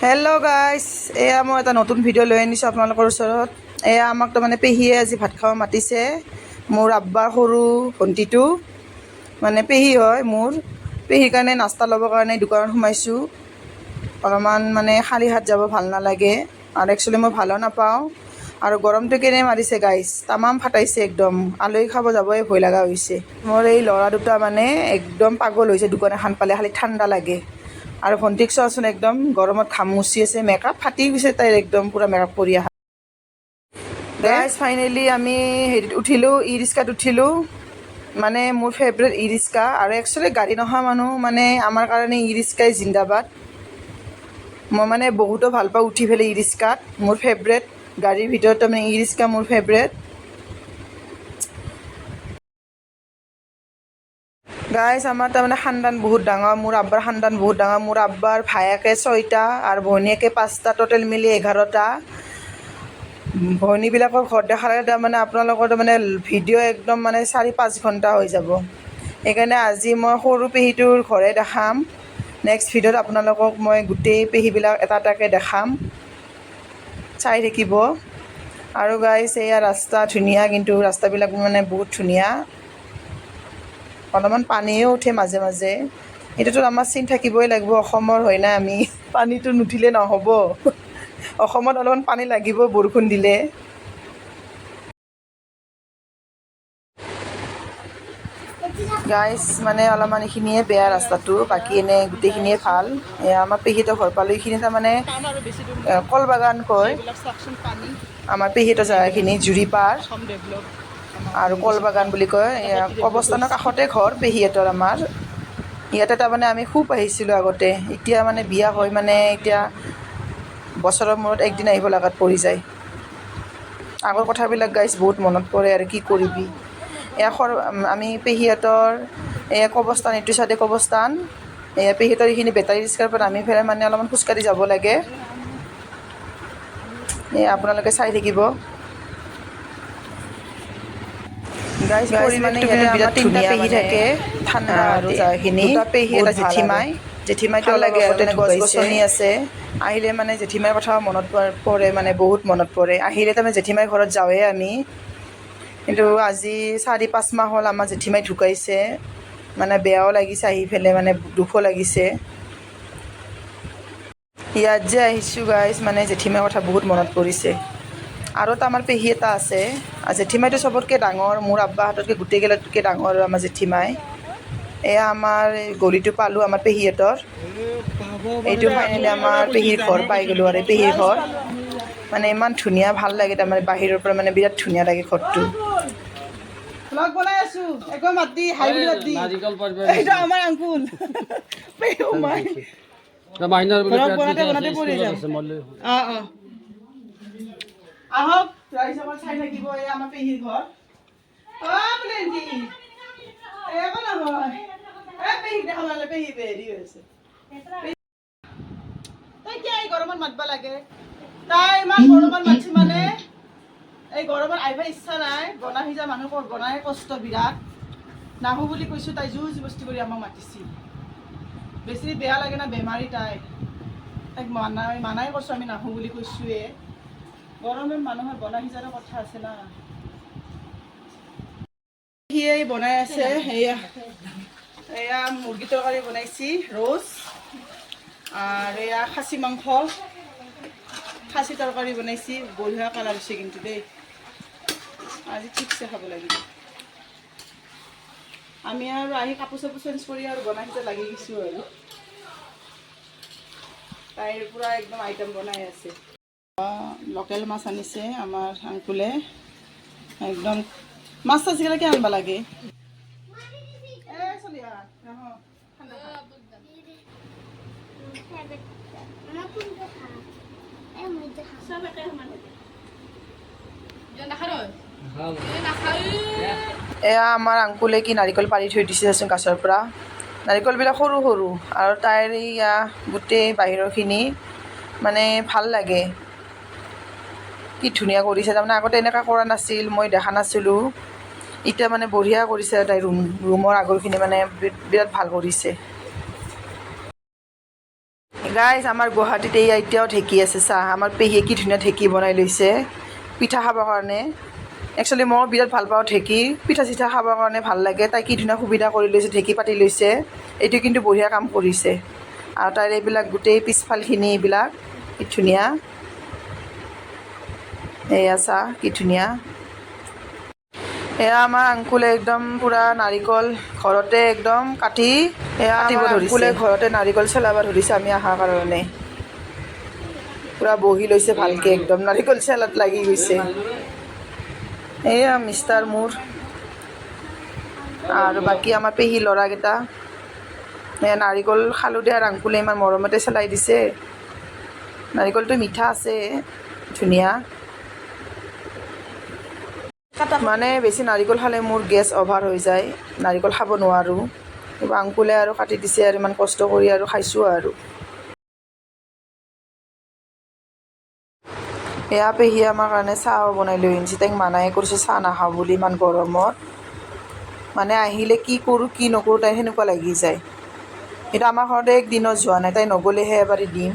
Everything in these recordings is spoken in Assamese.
হেল্ল' গাইজ, এয়া মই এটা নতুন ভিডিঅ' লৈ আনিছোঁ আপোনালোকৰ ওচৰত। এয়া আমাক তাৰমানে পেহীয়ে আজি ভাত খাব মাতিছে। মোৰ আব্বাৰ সৰু ভণ্টিটো মানে পেহী হয় মোৰ। পেহীৰ কাৰণে নাস্তা ল'বৰ কাৰণে দোকানত সোমাইছোঁ। অলপমান মানে খালী হাত যাব ভাল নালাগে, আৰু একচুৱেলি মই ভালো নাপাওঁ। আৰু গৰমটো কেনে মাৰিছে গাইজ, তামাম ফাটাইছে একদম। আলহী খাব যাবই ভয় লগা হৈছে। মোৰ এই ল'ৰা দুটা মানে একদম পাগল হৈছে, দোকান এখন পালে খালি ঠাণ্ডা লাগে। আৰু ভণ্টিক চোৱাচোন, একদম গৰমত ঘাম মুচি আছে, মেকআপ ফাটি গৈছে তাইৰ, একদম পূৰা মেকআপ কৰি আহা। গাইজ ফাইনেলি আমি হেৰিত উঠিলোঁ, ই ৰিক্সাত উঠিলোঁ। মানে মোৰ ফেভৰেট ই ৰিক্সা, আৰু একচুৱেলি গাড়ী নহা মানুহ মানে আমাৰ কাৰণে ই ৰিক্সাই জিন্দাবাদ। মই মানে বহুতো ভাল পাওঁ উঠি পেলাই ই ৰিক্সাত, মোৰ ফেভৰেট গাড়ীৰ ভিতৰত তাৰমানে ই ৰিক্সা মোৰ ফেভৰেট। গাইজ আমাৰ তাৰমানে খানদান বহুত ডাঙৰ, মোৰ আব্বাৰ খানদান বহুত ডাঙৰ। মোৰ আব্বাৰ ভায়েকে 6টা আৰু ভনীয়েকে 5টা, টোটেল মিলি 11টা। ভনীবিলাকৰ ঘৰত দেখালে তাৰমানে আপোনালোকৰ তাৰমানে ভিডিঅ' একদম মানে 4-5 ঘণ্টা হৈ যাব। সেইকাৰণে আজি মই সৰু পেহীটোৰ ঘৰে দেখাম। নেক্সট ভিডিঅ'ত আপোনালোকক মই গোটেই পেহীবিলাক এটা এটাকৈ দেখাম, চাই থাকিব। আৰু গাইজ এয়া ৰাস্তা ধুনীয়া, কিন্তু ৰাস্তাবিলাক মানে বহুত ধুনীয়া। অলপমান পানীও উঠে মাজে মাজে, এইটোতো আমাৰ চিন থাকিবই লাগিব, অসমৰ হয় না আমি, পানীটো নুঠিলে নহ'ব। অসমত অলপমান পানী লাগিব বৰষুণ দিলে। গাইজ মানে অলপমান এইখিনিয়ে বেয়া ৰাস্তাটো, বাকী এনেই গোটেইখিনিয়ে ভাল। আমাৰ পেহীহঁতৰ ঘৰ পালোঁ, এইখিনি তাৰমানে কল বাগান কয় আমাৰ পেহীহঁতৰ জেগাখিনি, জুৰি পাৰ আৰু কল বাগান বুলি কয়। কবৰস্থানৰ কাষতে ঘৰ পেহীহঁতৰ আমাৰ। ইয়াতে তাৰমানে আমি খুব আহিছিলোঁ আগতে, এতিয়া মানে বিয়া হৈ মানে এতিয়া বছৰৰ মূৰত একদিন আহিব লগাত পৰি যায়। আগৰ কথাবিলাক গাইজ বহুত মনত পৰে, আৰু কি কৰিবি। আমি পেহীহঁতৰ কবৰস্থান, এইটো চাইডে কবৰস্থান। পেহীহঁতৰ এইখিনি বেটাৰী ৰিক্সাৰ পৰা নামি পেলাই মানে অলপমান খোজকাঢ়ি যাব লাগে। আপোনালোকে চাই থাকিব। গাইজ মানে ইয়াতে আমাৰ 3টা পেহী থাকে, ঠাণ্ডা আৰু জেগাখিনি। 2টা পেহী, এটা জেঠীমাই। জেঠীমাইটো লাগে মানে গছ-গছনি আছে। আহিলে মানে জেঠীমাৰ কথাও মনত পৰে, মানে বহুত মনত পৰে। আহিলে তাৰমানে জেঠীমাৰ ঘৰত যাওঁৱেই আমি। কিন্তু আজি 4-5 মাহ হ'ল আমাৰ জেঠীমাই ঢুকাইছে। মানে বেয়াও লাগিছে আহি পেলাই, মানে দুখো লাগিছে। ইয়াত যে আহিছোঁ গাইজ, মানে জেঠীমাৰ কথা বহুত মনত পৰিছে। আৰু এটা আমাৰ পেহী এটা আছে, জেঠীমাইটো চবতকৈ ডাঙৰ, মোৰ আব্বাহঁততকৈ গোটেইকেইটাতকৈ ডাঙৰ আমাৰ জেঠীমাই। এয়া আমাৰ গলিটো পালোঁ আমাৰ পেহীহঁতৰ। এইটো ফাইনেলি আমাৰ পেহীৰ ঘৰ পাই গ'লোঁ, আৰু পেহীৰ ঘৰ মানে ইমান ধুনীয়া, ভাল লাগে তাৰমানে বাহিৰৰ পৰা, মানে বিৰাট ধুনীয়া লাগে ঘৰটো। ব্লগ বনাই আছো, একো মাত দি হাঁহি মাত দি, এইটো আমাৰ আংকুল পেহু মাই বনাতে পৰি যাম। আহক ৰাইজসকল চাই থাকিব, এই আমাৰ পেহীৰ ঘৰ। একো নহয়, পেহীক দেখা পালে পেহী হেৰি হৈছে। তই কিয় এই গৰমত মাতবা লাগে? তাই ইমান গৰমত মাতছি, মানে এই গৰমত আহিব ইচ্ছা নাই। বনা সিজা মানুহ বনাই কষ্ট বিৰাট। নাহো বুলি কৈছোঁ, তাই জোৰ জবস্তি কৰি আমাক মাতিছি। বেছি বেয়া লাগে না, বেমাৰী তাইক মানাই কৈছোঁ, আমি নাহো বুলি কৈছোঁৱে। গৰমত মানুহৰ বনা সিজাৰো কথা আছে না। সিয়ে বনাই আছে, এয়া মুৰ্গী তৰকাৰী বনাইছি ৰ'জ, আৰু এয়া খাচী মাংস, খাচী তৰকাৰী বনাইছি। বঢ়িয়া কালাৰ হৈছে কিন্তু দেই, আজি ঠিকছে খাব লাগিব। আমি আৰু আহি কাপোৰ চাপোৰ চেঞ্জ কৰি আৰু বনাই সিজাত লাগি গৈছোঁ আৰু। তাইৰ পূৰা একদম আইটেম বনাই আছে। লোকেল মাছ আনিছে আমাৰ আংকুলে, একদম মাছ চাছগিলাকে আনিব লাগে। এয়া আমাৰ আংকুলে কি নাৰিকল পাৰি থৈ দিছেচোন গছৰ পৰা। নাৰিকলবিলাক সৰু সৰু, আৰু তাইৰ এয়া গোটেই বাহিৰৰখিনি মানে ভাল লাগে। কি ধুনীয়া কৰিছে, তাৰমানে আগতে এনেকুৱা কৰা নাছিল, মই দেখা নাছিলোঁ। এতিয়া মানে বঢ়িয়া কৰিছে, তাই ৰুমৰ আগৰখিনি মানে বিৰাট ভাল কৰিছে। গাইজ আমাৰ গুৱাহাটীত এই এতিয়াও ঢেঁকী আছে চাহ। আমাৰ পেহীয়ে কি ধুনীয়া ঢেঁকী বনাই লৈছে পিঠা খাবৰ কাৰণে। একচুৱেলি মই বিৰাট ভাল পাওঁ ঢেঁকী, পিঠা চিঠা খাবৰ কাৰণে ভাল লাগে। তাই কি ধুনীয়া সুবিধা কৰি লৈছে, ঢেঁকী পাতি লৈছে। এইটো কিন্তু বঢ়িয়া কাম কৰিছে। আৰু তাইৰ এইবিলাক গোটেই পিছফালখিনি এইবিলাক কি ধুনীয়া। এয়া চাহ কি ধুনীয়া। এয়া আমাৰ আংকুলে একদম পূৰা নাৰিকল ঘৰতে একদম কাটি কাটিব ধৰিছে। ঘৰতে নাৰিকল চলাব ধৰিছে আমি অহাৰ কাৰণে। পূৰা বহি লৈছে ভালকৈ একদম নাৰিকল চেলাত লাগি গৈছে। এয়া মিষ্টাৰ মোৰ আৰু বাকী আমাৰ পেহী ল'ৰাকেইটা। এয়া নাৰিকল খালোঁ দে আৰু আংকুলে ইমান মৰমতে চেলাই দিছে। নাৰিকলটো মিঠা আছে ধুনীয়া। মানে বেছি নাৰিকল খালে মোৰ গেছ অভাৰ হৈ যায়, নাৰিকল খাব নোৱাৰোঁ। কিবা আংকুলে আৰু কাটি দিছে আৰু ইমান কষ্ট কৰি আৰু খাইছোঁ আৰু। এয়া পেহীয়ে আমাৰ কাৰণে চাহ বনাই লৈ আনিছে। তাইক মানাই কৰিছোঁ চাহ নাখাওঁ বুলি ইমান গৰমত। মানে আহিলে কি কৰোঁ কি নকৰোঁ তাই সেনেকুৱা লাগি যায়। কিন্তু আমাৰ ঘৰতে একদিনো যোৱা নাই, তাই নগ'লেহে এবাৰ দিম।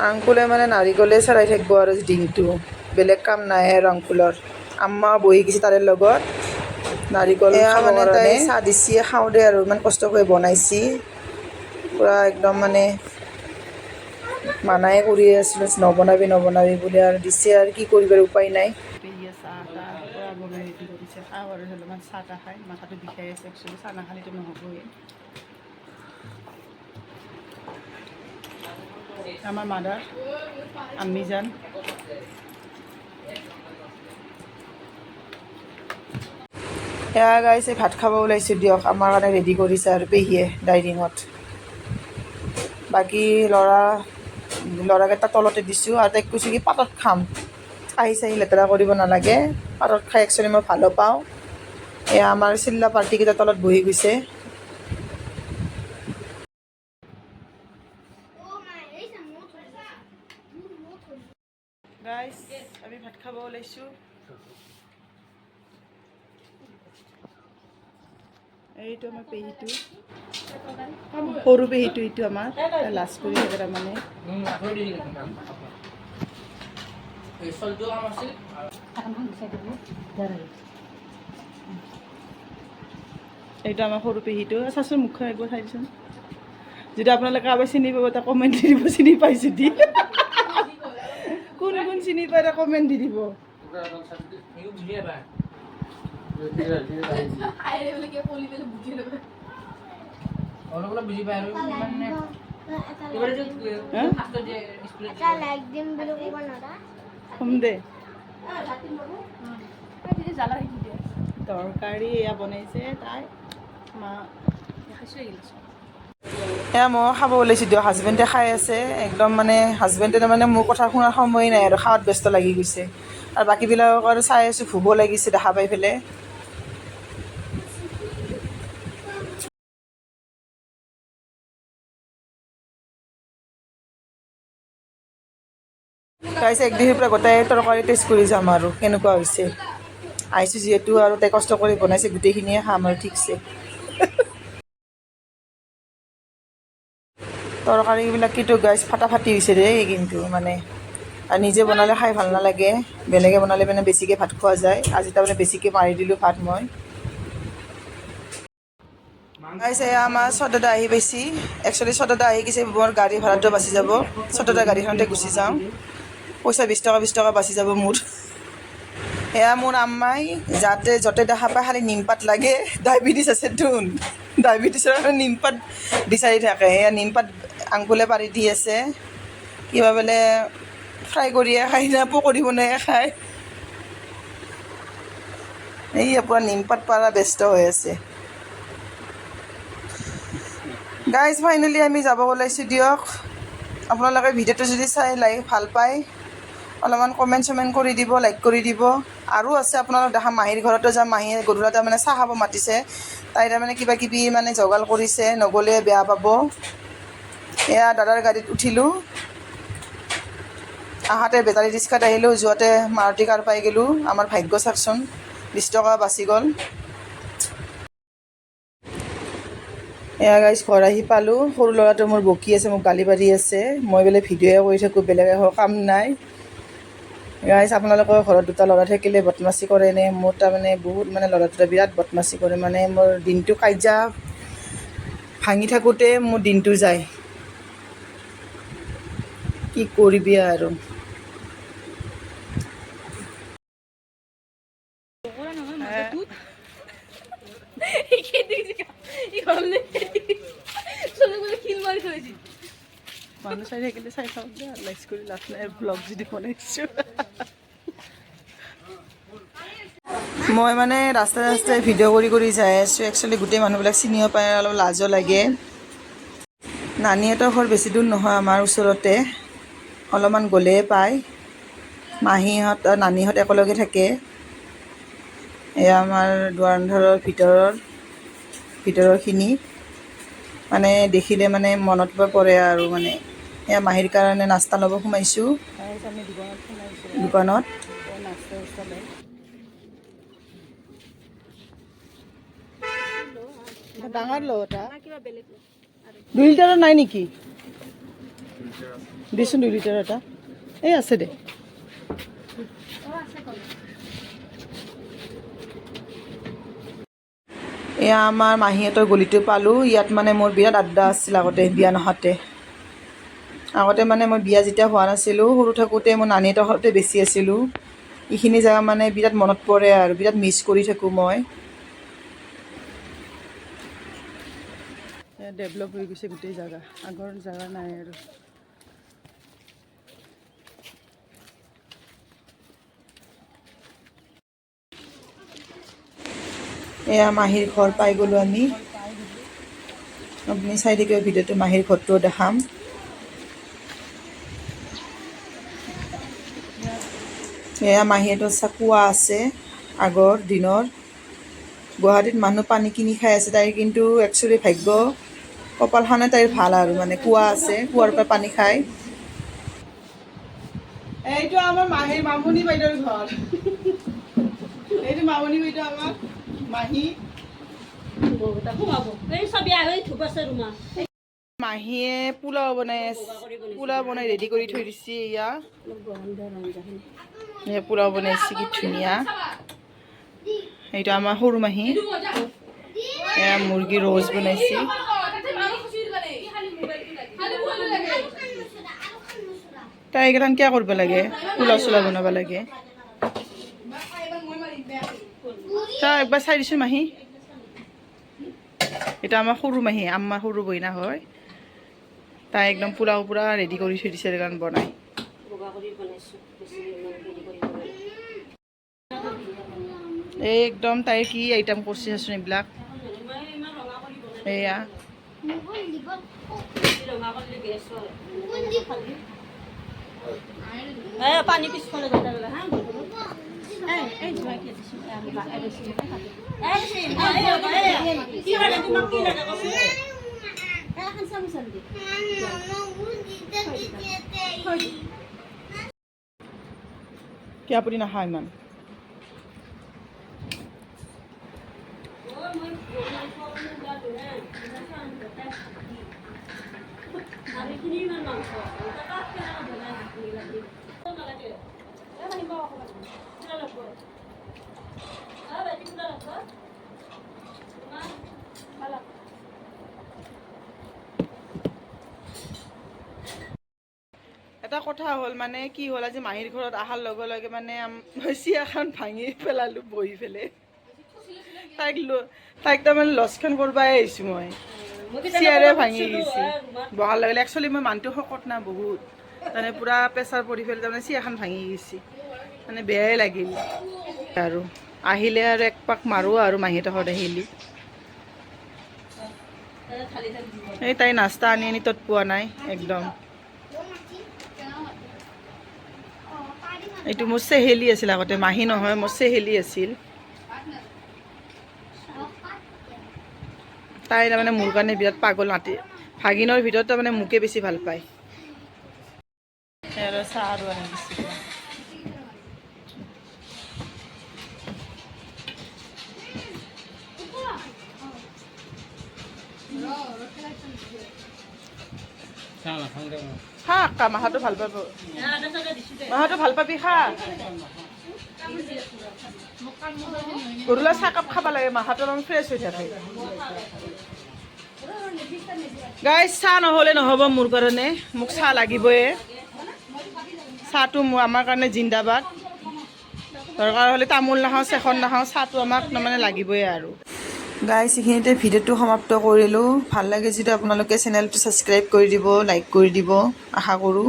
আংকুলে মানে নাৰিকলে চলাই থাকিব আৰু দিনটো, বেলেগ কাম নাই আৰু আংকুলৰ। আম্মা বহি গৈছে তাৰে লগত নাৰিকল খাব মানে তাই চাহ দিছি খাওঁ দে আৰু ইমান কষ্ট কৰি বনাইছি। পূৰা একদম মানে মানাই কৰি আছিলোঁ নবনাবি নবনাবি বুলি, আৰু দিছে আৰু কি কৰিব আৰু উপায় নাই। পেহীয়ে চাহ তাহ পূৰা বনাই ৰেডি কৰিছে। খাওঁ আৰু অলপমান চাহ তাহ খাই, মাথাটো বিষাই আছে একচুৱেলি, চাহ নাখালেতো নহ'বই। আমাৰ মাদাৰ আম্মিজান। এয়া গাইছে ভাত খাব ওলাইছোঁ দিয়ক, আমাৰ কাৰণে ৰেডি কৰিছে আৰু পেহীয়ে ডাইনিঙত। বাকী ল'ৰাকেইটা তলতে দিছোঁ আৰু তাইক কৈছোঁ কি পাতত খাম, কাঁহী চাহী লেতেৰা কৰিব নালাগে, পাতত খাই একচুৱেলি মই ভালো পাওঁ। এয়া আমাৰ চিল্লা পাৰ্টিকেইটা তলত বহি গৈছে। গাইছ আমি ভাত খাব ওলাইছোঁ। এইটো আমাৰ পেহীটো, সৰু পেহীটো এইটো আমাৰ লাজ কৰি থাকে তাৰমানে। এইটো আমাৰ সৰু পেহীটো। চাচোন মুখখন একবাৰ চাই দিচোন। যদি আপোনালোকে কাৰোবাৰ চিনি পাব এটা কমেণ্ট দি দিব, চিনি পাই যদি। কোন কোন চিনি পায় এটা কমেণ্ট দি দিব। তৰকাৰী এয়া বনাইছে তাই মা। এয়া মই খাব ওলাইছোঁ দিয়ক, হাজবেণ্ডে খাই আছে একদম মানে হাজবেণ্ডে তাৰমানে মোৰ কথা শুনাৰ সময় নাই আৰু খাৱাত ব্যস্ত লাগি গৈছে। আৰু বাকীবিলাকক আৰু চাই আছোঁ, ভোকো লাগিছে দেখা পাই পেলাই। গাইছ একদিনৰ পৰা গোটেই তৰকাৰী টেষ্ট কৰি যাম আৰু কেনেকুৱা হৈছে। আহিছোঁ যিহেতু আৰু তাই কষ্ট কৰি বনাইছে, গোটেইখিনিয়ে খাম আৰু ঠিকছে। তৰকাৰীবিলাক কিন্তু গাইছ ফাটাফাটি হৈছে দেই, কিন্তু মানে আৰু নিজে বনালে খাই ভাল নালাগে, বেলেগে বনালে মানে বেছিকৈ ভাত খোৱা যায়। আজি তাৰমানে বেছিকৈ মাৰি দিলোঁ ভাত মই। গাইছ এয়া আমাৰ ছদাদা আহি পাইছি। একচুৱেলি ছদাদা আহি গৈছে, মোৰ গাড়ী ভাড়াটো বাচি যাব, ছদাদাৰ গাড়ীখনতে গুচি যাওঁ, পইচা 20 টকা বাচি যাব মোৰ। এয়া মোৰ আম্মাই যাতে য'তে দেখা পায় খালি নিমপাত লাগে, ডায়েবেটিছ আছেতোন, ডায়েবেটিছৰ কাৰণে নিমপাত বিচাৰি থাকে। এয়া নিমপাত আংকুলে পাৰি দি আছে, কিবা বোলে ফ্ৰাই কৰিয়ে খায় না পকৰি বনাইয়ে খায়। এই পূৰা নিমপাত পাৰা ব্যস্ত হৈ আছে। গাইজ ফাইনেলি আমি যাব ওলাইছোঁ দিয়ক। আপোনালোকে ভিডিঅ'টো যদি চাই ভাল পায় অলপমান কমেণ্ট চমেণ্ট কৰি দিব, লাইক কৰি দিব। আৰু আছে আপোনালোক দেখা, মাহীৰ ঘৰতো যাম। মাহীয়ে গধূলা তাৰমানে চাহ খাব মাতিছে, তাই তাৰমানে কিবা কিবি মানে যোগাৰ কৰিছে, নগ'লে বেয়া পাব। এয়া দাদাৰ গাড়ীত উঠিলোঁ, আহাতে বেটাৰী ৰিক্সাত আহিলোঁ, যোৱাতে মাৰুতি কাৰ পাই গ'লোঁ। আমাৰ ভাগ্য চাওকচোন, 20 টকা বাচি গ'ল। এয়া গাইজ ঘৰ আহি পালোঁ। সৰু ল'ৰাটো মোৰ বকি আছে, মোক গালি পাৰি আছে। মই বোলে ভিডিঅ'য়ে কৰি থাকোঁ, বেলেগ একো কাম নাই। গাইজ আপোনালোকৰ ঘৰত দুটা ল'ৰা থাকিলে বদমাচি কৰে নে? মোৰ তাৰমানে বহুত মানে ল'ৰা দুটা বিৰাট বদমাচি কৰে, মানে মোৰ দিনটো কাজিয়া ভাঙি থাকোঁতে মোৰ দিনটো যায়। কি কৰিবি আৰু। মানুহ চাই থাকিলে চাই থাকক দে, লাইক কৰি লাভ নাই, ব্লগ যদি বনাইছোঁ। মই মানে ৰাস্তাই ৰাস্তাই ভিডিঅ' কৰি যাই আছোঁ। একচুৱেলি গোটেই মানুহবিলাক চিনিও পায়, অলপ লাজো লাগে। নানীহঁতৰ ঘৰ বেছি দূৰ নহয়, আমাৰ ওচৰতে, অলপমান গ'লেই পায়। মাহীহঁত আৰু নানীহঁত একেলগে থাকে। এয়া আমাৰ দুৱাৰঘৰৰ ভিতৰৰখিনি মানে দেখিলে মানে মনত পৰে আৰু মানে। এয়া মাহীৰ কাৰণে নাস্তা ল'ব সোমাইছোঁ দোকানত। ডাঙৰ ল এটা 2 লিটাৰৰ নাই নেকি? দিচোন 2 লিটাৰ এটা। এই আছে দে। এয়া আমাৰ মাহীহঁতৰ গলিটো পালোঁ। ইয়াত মানে মোৰ বিৰাট আড্ডা আছিল আগতে, বিয়া নহওঁতে। আগতে মানে মই বিয়া যেতিয়া হোৱা নাছিলোঁ, সৰু থাকোঁতে মই নানীহঁতৰ ঘৰতে বেছি আছিলোঁ। এইখিনি জেগা মানে বিৰাট মনত পৰে আৰু বিৰাট মিছ কৰি থাকোঁ মই। ডেভেলপ হৈ গৈছে গোটেই জেগা, আগৰ জেগা নাই আৰু। এয়া মাহীৰ ঘৰ পাই গ'লোঁ আমি। আপুনি চাই থাকিব ভিডিঅ'টো, মাহীৰ ঘৰটোও দেখাম। এয়া মাহীহঁতৰ কুঁৱা আছে আগৰ দিনৰ। গুৱাহাটীত মানুহ পানী কিনি খাই আছে, তাইৰ কিন্তু একচুৱেলি ভাগ্য, কপালখনে তাইৰ ভাল আৰু মানে কুঁৱা আছে, কুঁৱাৰ পৰা পানী খায়। এইটো আমাৰ মাহীৰ মামনি বাইদেউৰ ঘৰ। এইটো মামনি বাইদেউ আমাৰ মাহী। মাহীয়ে পোলাও বনাই আছে, পোলাও বনাই ৰেডি কৰি থৈ দিছে। এয়া পোলাও বনাইছে, কি ধুনীয়া। এইটো আমাৰ সৰু মাহী। এয়া মুৰ্গী ৰ'জ বনাইছে। তাই এইকেইটান কিয় কৰিব লাগে? পোলাও চোলাও বনাব লাগে। তই একবাৰ চাই দিছোঁ মাহী। এটা আমাৰ সৰু মাহী, আমাৰ সৰু বইনা হয়। তাই একদম পোলাও পুৰা ৰেডি কৰি থৈ দিছে কাৰণ বনাই। এই একদম তাইৰ কি আইটেম কৰিছে চাচোন এইবিলাক। এয়া পানী পিছফালে কি আপুনি নাখায় ইমান? এটা কথা হ'ল মানে কি হ'ল, আজি মাহীৰ ঘৰত অহাৰ লগে লগে মানে চিয়াখন ভাঙি পেলালোঁ বহি পেলাই। তাইক তাৰমানে লছখন কৰিবই আহিছোঁ মই। চিয়াৰে ভাঙি গৈছে বহাৰ লগে লগে। একচুৱেলি মই মানুহটো শকত না বহুত, মানে পূৰা প্ৰেছাৰ পৰি পেলাই তাৰমানে চিয়াখন ভাঙি গৈছে, মানে বেয়াই লাগিল। আৰু আহিলে আৰু এক পাক মাৰোঁ আৰু মাহীহঁতৰ ঘৰত আহিলে। এই তাই নাস্তা আনি তত পোৱা নাই একদম। এইটো মোৰ চেহেলী আছিল আগতে, মাহী নহয়, মোৰ চেহেলী আছিল। তাই তাৰমানে মোৰ কাৰণে বিৰাট পাগল। নাতি ভাগিনৰ ভিতৰত তাৰমানে মোকে বেছি ভাল পায়। আৰু চাহ আৰু আনি দিছে। খা আক্কা মাহাটো ভাল পাব মাহাটো ভাল পাবি খা গধূলা চাহকাপ খাব লাগে মাহাটো অলপমান ফ্ৰেছ হৈ থাকে গাইজ চাহ নহ'লে নহ'ব মোৰ কাৰণে মোক চাহ লাগিবই চাহটো আমাৰ কাৰণে জিন্দাবাদ দৰকাৰ হ'লে তামোল নাখাওঁ চেখন নাখাওঁ চাহটো আমাক তাৰমানে লাগিবই আৰু গাইজ এইখিনিতে ভিডিঅ'টো সমাপ্ত কৰিলোঁ ভাল লাগে যদি আপোনালোকে চেনেলটো ছাবস্ক্ৰাইব কৰি দিব লাইক কৰি দিব আশা কৰোঁ